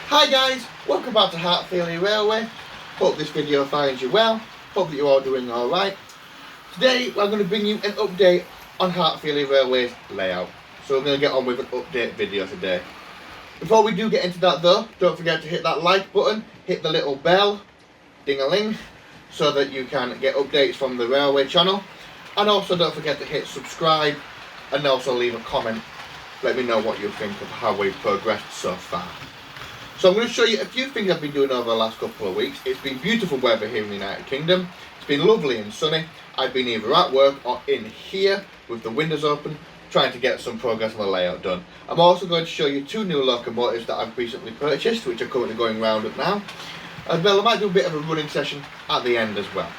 Hi guys, welcome back to Heartfilia Railway. Hope this video finds you well. Hope that you're all doing alright. Today we're going to bring you an update on Heartfilia Railway's layout. So we're going to get on with an update video today. Before we do get into that though, don't forget to hit that like button, hit the little bell, ding-a-ling, so that you can get updates from the railway channel. And also don't forget to hit subscribe and also leave a comment. Let me know what you think of how we've progressed so far. So I'm going to show you a few things I've been doing over the last couple of weeks. It's been beautiful weather here in the United Kingdom. It's been lovely and sunny. I've been either at work or in here with the windows open, trying to get some progress on the layout done. I'm also going to show you two new locomotives that I've recently purchased, which are currently going round up now. As well, I might do a bit of a running session at the end as well.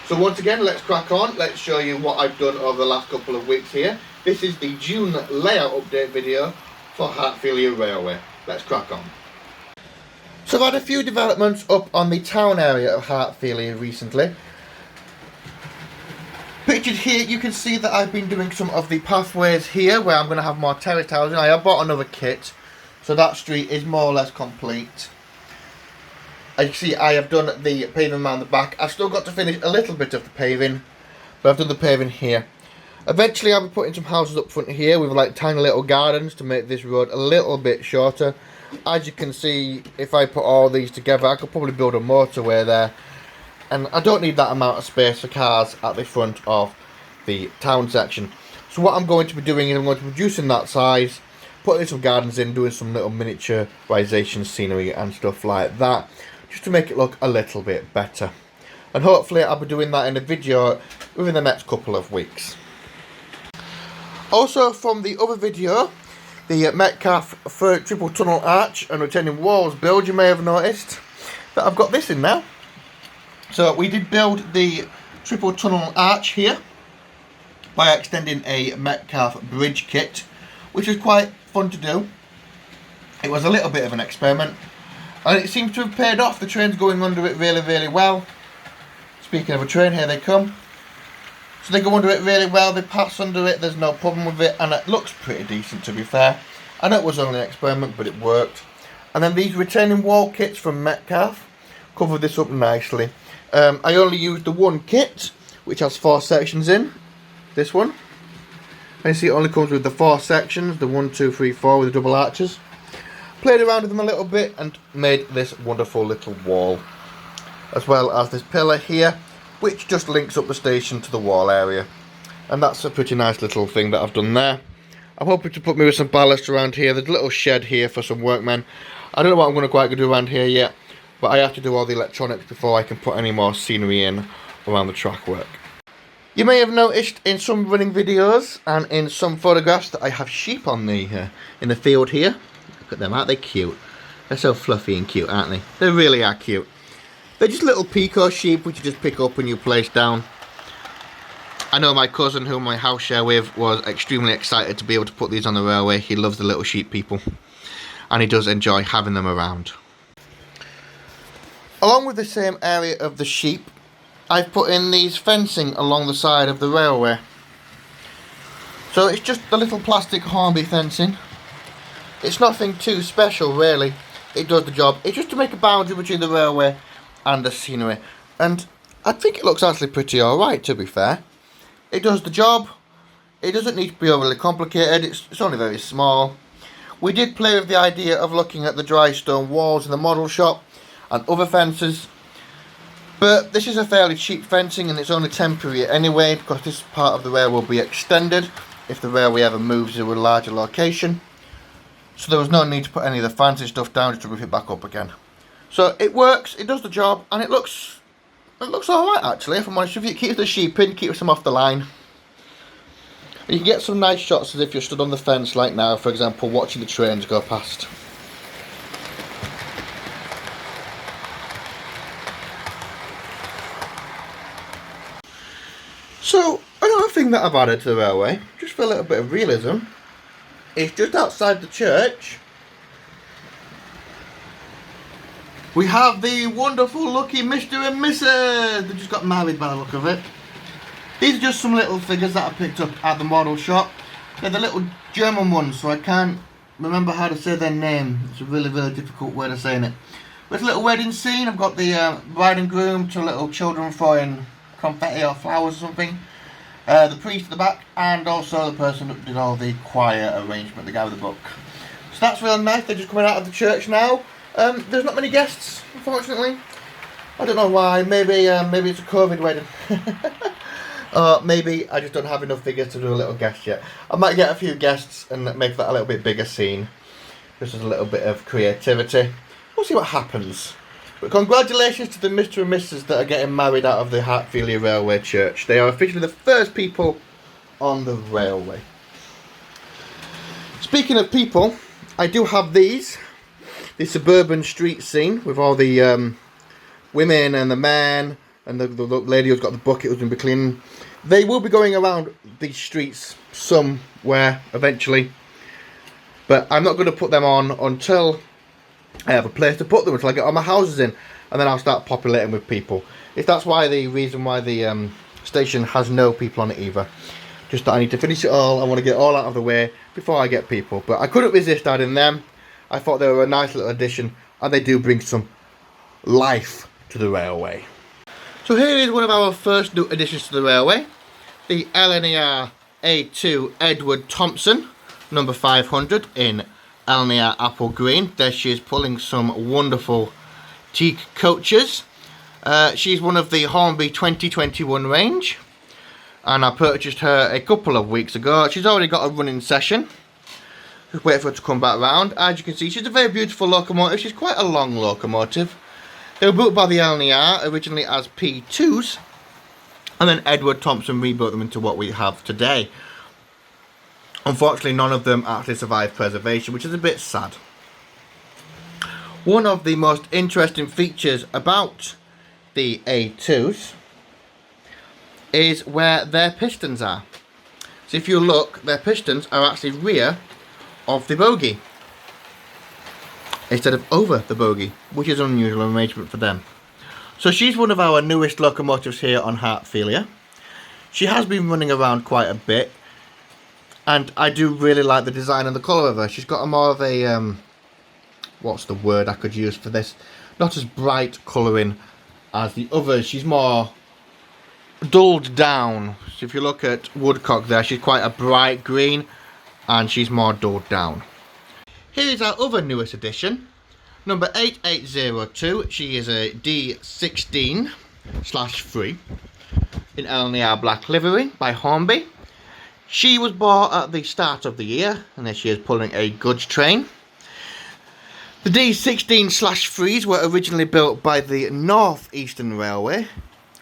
So once again, let's crack on. Let's show you what I've done over the last couple of weeks here. This is the June layout update video for Heartfilia Railway. Let's crack on. So I've had a few developments up on the town area of Heartfilia recently. Pictured here, you can see that I've been doing some of the pathways here where I'm going to have more terrace housing. I have bought another kit, so that street is more or less complete. As you see, I have done the paving around the back. I've still got to finish a little bit of the paving, but I've done the paving here. Eventually I'll be putting some houses up front here with like tiny little gardens to make this road a little bit shorter. As you can see, if I put all these together, I could probably build a motorway there. And I don't need that amount of space for cars at the front of the town section. So what I'm going to be doing is I'm going to be reducing that size, putting some gardens in, doing some little miniaturization scenery and stuff like that, just to make it look a little bit better. And hopefully I'll be doing that in a video within the next couple of weeks. Also from the other video, the Metcalfe triple tunnel arch and retaining walls build, you may have noticed that I've got this in now. So we did build the triple tunnel arch here by extending a Metcalfe bridge kit, which was quite fun to do. It was a little bit of an experiment and it seems to have paid off. The train's going under it really well. Speaking of a train, here they come. So they go under it really well, they pass under it, there's no problem with it, and it looks pretty decent to be fair. I know it was only an experiment, but it worked. And then these retaining wall kits from Metcalfe cover this up nicely. I only used the one kit, which has 4 sections in, this one. And you see it only comes with the 4 sections, the 1, 2, 3, 4 with the double arches. Played around with them a little bit and made this wonderful little wall. As well as this pillar here, which just links up the station to the wall area. And that's a pretty nice little thing that I've done there. I'm hoping to put me with some ballast around here. There's a little shed here for some workmen. I don't know what I'm going to quite do around here yet, but I have to do all the electronics before I can put any more scenery in around the track work. You may have noticed in some running videos and in some photographs that I have sheep on the in the field here. Look at them, aren't they cute? They're so fluffy and cute, aren't they? They really are cute. They're just little Pico sheep which you just pick up and you place down. I know my cousin, whom I house share with, was extremely excited to be able to put these on the railway. He loves the little sheep people and he does enjoy having them around. Along with the same area of the sheep, I've put in these fencing along the side of the railway. So it's just the little plastic Hornby fencing. It's nothing too special really. It does the job. It's just to make a boundary between the railway and the scenery, and I think it looks actually pretty alright, to be fair. It does the job. It doesn't need to be overly complicated. It's only very small. We did play with the idea of looking at the dry stone walls in the model shop and other fences, but this is a fairly cheap fencing and it's only temporary anyway, because this part of the rail will be extended if the railway ever moves to a larger location. So there was no need to put any of the fancy stuff down just to rip it back up again. So it works, it does the job, and it looks alright actually, if I'm honest with you. It keeps the sheep in, keeps them off the line. You can get some nice shots as if you're stood on the fence like now, for example, watching the trains go past. So, another thing that I've added to the railway, just for a little bit of realism, is just outside the church we have the wonderful lucky Mr. and Mrs. They just got married by the look of it. These are just some little figures that I picked up at the model shop. They're the little German ones, so I can't remember how to say their name. It's a really, really difficult way of saying it. But it's a little wedding scene. I've got the bride and groom, two little children throwing confetti or flowers or something. The priest at the back, and also the person that did all the choir arrangement, the guy with the book. So that's really nice. They're just coming out of the church now. There's not many guests, unfortunately. I don't know why. Maybe it's a COVID wedding. Or maybe I just don't have enough figures to do a little guest yet. I might get a few guests and make that a little bit bigger scene. Just as a little bit of creativity. We'll see what happens. But congratulations to the Mr. and Mrs. that are getting married out of the Heartfilia Railway Church. They are officially the first people on the railway. Speaking of people, I do have these. The suburban street scene with all the women and the men and the lady who's got the bucket who's going to be cleaning. They will be going around these streets somewhere eventually. But I'm not going to put them on until I have a place to put them, until I get all my houses in. And then I'll start populating with people. If that's why the reason why the station has no people on it either. Just that I need to finish it all. I want to get it all out of the way before I get people. But I couldn't resist adding them. I thought they were a nice little addition. And they do bring some life to the railway. So here is one of our first new additions to the railway. The LNER A2 Edward Thompson, number 500 in LNER Apple Green. There she is pulling some wonderful teak coaches. She's one of the Hornby 2021 range. And I purchased her a couple of weeks ago. She's already got a running session. Just wait for her to come back round. As you can see, she's a very beautiful locomotive. She's quite a long locomotive. They were built by the LNER originally as P2s. And then Edward Thompson rebuilt them into what we have today. Unfortunately, none of them actually survived preservation, which is a bit sad. One of the most interesting features about the A2s is where their pistons are. So if you look, their pistons are actually rear of the bogie instead of over the bogie, which is an unusual arrangement for them. So she's one of our newest locomotives here on Heartfilia. She has been running around quite a bit, and I do really like the design and the colour of her. She's got a more of a, what's the word I could use for this? Not as bright colouring as the others. She's more dulled down. So if you look at Woodcock there, she's quite a bright green, and she's more dulled down. Here is our other newest addition, number 8802. She is a D16/3 in LNER black livery by Hornby. She was bought at the start of the year, and there she is pulling a goods train. The D16/3s were originally built by the North Eastern Railway.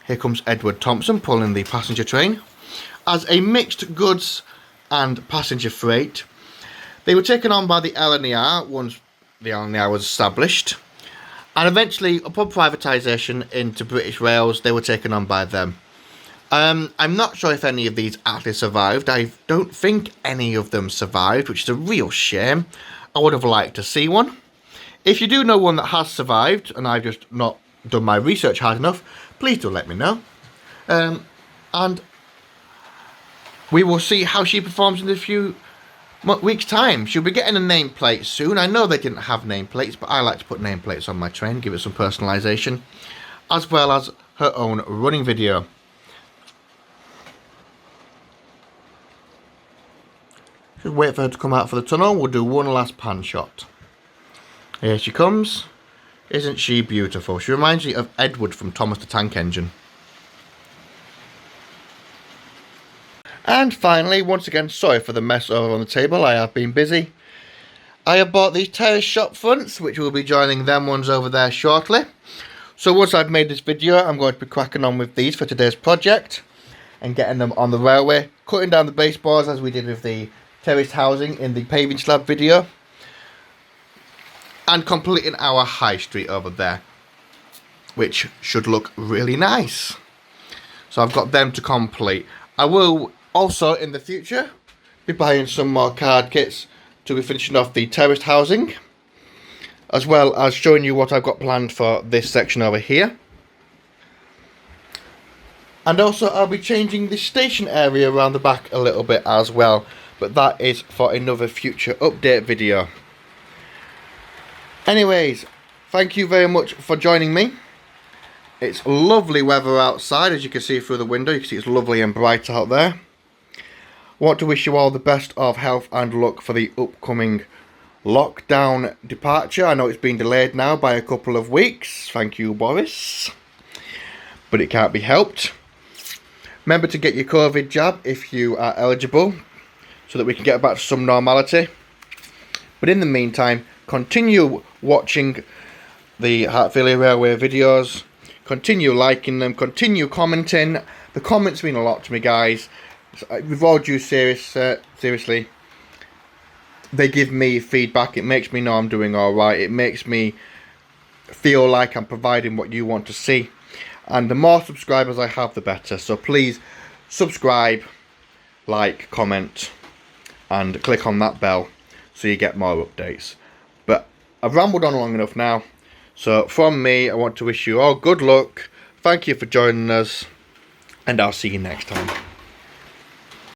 Here comes Edward Thompson pulling the passenger train as a mixed goods and passenger freight. They were taken on by the LNER once the LNER was established, and eventually upon privatisation into British Rails they were taken on by them. I'm not sure if any of these actually survived. I don't think any of them survived, which is a real shame. I would have liked to see one. If you do know one that has survived and I've just not done my research hard enough, please do let me know. And we will see how she performs in a few weeks' time. She'll be getting a nameplate soon. I know they didn't have nameplates, but I like to put nameplates on my train, give it some personalisation, as well as her own running video. Just wait for her to come out for the tunnel. We'll do one last pan shot. Here she comes. Isn't she beautiful? She reminds me of Edward from Thomas the Tank Engine. And finally, once again, sorry for the mess over on the table. I have been busy. I have bought these terrace shop fronts, which will be joining them ones over there shortly. So once I've made this video, I'm going to be cracking on with these for today's project and getting them on the railway, cutting down the baseboards as we did with the terraced housing in the paving slab video, and completing our high street over there, which should look really nice. So I've got them to complete. I will also in the future be buying some more card kits to be finishing off the terraced housing, as well as showing you what I've got planned for this section over here. And also I'll be changing the station area around the back a little bit as well. but that is for another future update video. Anyways, thank you very much for joining me. It's lovely weather outside, as you can see through the window. You can see it's lovely and bright out there. I want to wish you all the best of health and luck for the upcoming lockdown departure. I know it's been delayed now by a couple of weeks. Thank you, Boris. But it can't be helped. Remember to get your COVID jab if you are eligible, so that we can get back to some normality. But in the meantime, continue watching the Heartfilia Railway videos. Continue liking them. Continue commenting. The comments mean a lot to me, guys. With all due seriously, they give me feedback. It makes me know I'm doing alright. It makes me feel like I'm providing what you want to see. And the more subscribers I have, the better. So please subscribe, like, comment, and click on that bell so you get more updates. But I've rambled on long enough now. So from me, I want to wish you all good luck. Thank you for joining us, and I'll see you next time.